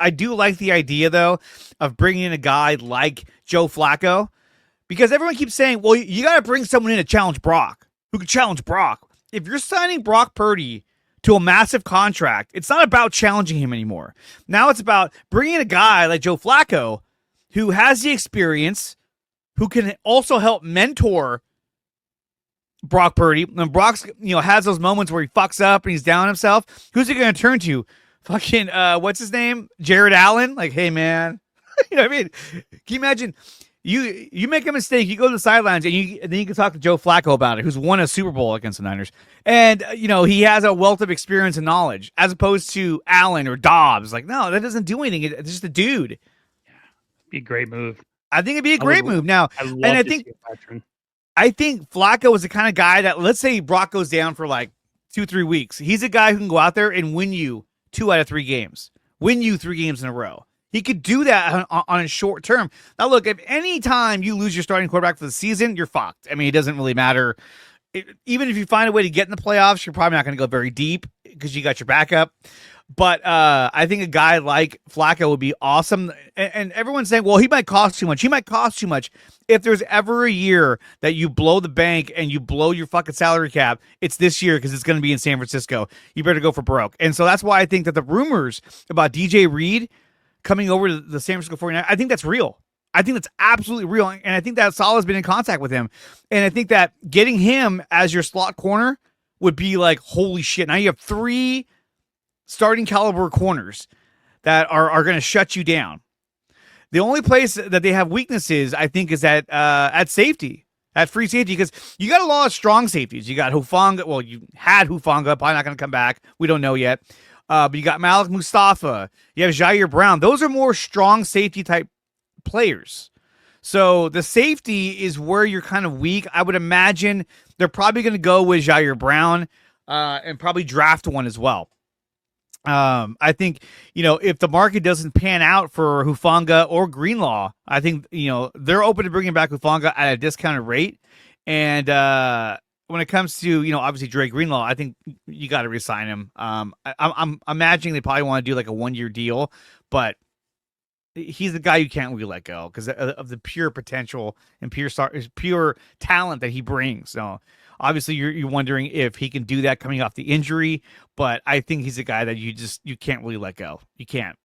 I do like the idea though of bringing in a guy like Joe Flacco, because everyone keeps saying, well, you got to bring someone in to challenge Brock, who can challenge Brock. If you're signing Brock Purdy to a massive contract, it's not about challenging him anymore. Now it's about bringing in a guy like Joe Flacco who has the experience, who can also help mentor Brock Purdy. When Brock's, has those moments where he fucks up and he's down himself, who's he going to turn to? Fucking, what's his name? Jared Allen? Like, hey, man. You know what I mean? Can you imagine? You make a mistake, you go to the sidelines, and then you can talk to Joe Flacco about it, who's won a Super Bowl against the Niners. And, he has a wealth of experience and knowledge, as opposed to Allen or Dobbs. Like, no, that doesn't do anything. It's just a dude. Yeah, be a great move. I think it'd be a great move. Now, I think Flacco is the kind of guy that, let's say Brock goes down for like 2-3 weeks. He's a guy who can go out there and win you 2 out of 3 games, win you 3 games in a row. He could do that on a short term. Now, look, if any time you lose your starting quarterback for the season, you're fucked. I mean, it doesn't really matter. Even if you find a way to get in the playoffs, you're probably not going to go very deep because you got your backup. But I think a guy like Flacco would be awesome. And everyone's saying, well, he might cost too much. He might cost too much. If there's ever a year that you blow the bank and you blow your fucking salary cap, it's this year because it's going to be in San Francisco. You better go for broke. And so that's why I think that the rumors about DJ Reed coming over to the San Francisco 49ers, I think that's real. I think that's absolutely real. And I think that Salah's been in contact with him. And I think that getting him as your slot corner would be like, holy shit. Now you have 3 starting caliber corners that are going to shut you down. The only place that they have weaknesses, I think, is at safety, at free safety, because you got a lot of strong safeties. You got Hufanga. Well, you had Hufanga, probably not going to come back. We don't know yet. But you got Malik Mustafa. You have Jair Brown. Those are more strong safety type players. So the safety is where you're kind of weak. I would imagine they're probably going to go with Jair Brown and probably draft one as well. I think, if the market doesn't pan out for Hufanga or Greenlaw, I think, they're open to bringing back Hufanga at a discounted rate. And when it comes to, obviously Dre Greenlaw, I think you got to resign him. I'm imagining they probably want to do like a 1-year deal, but he's the guy you can't really let go because of the pure potential and pure talent that he brings. So obviously you're wondering if he can do that coming off the injury, but I think he's a guy that you can't really let go. You can't.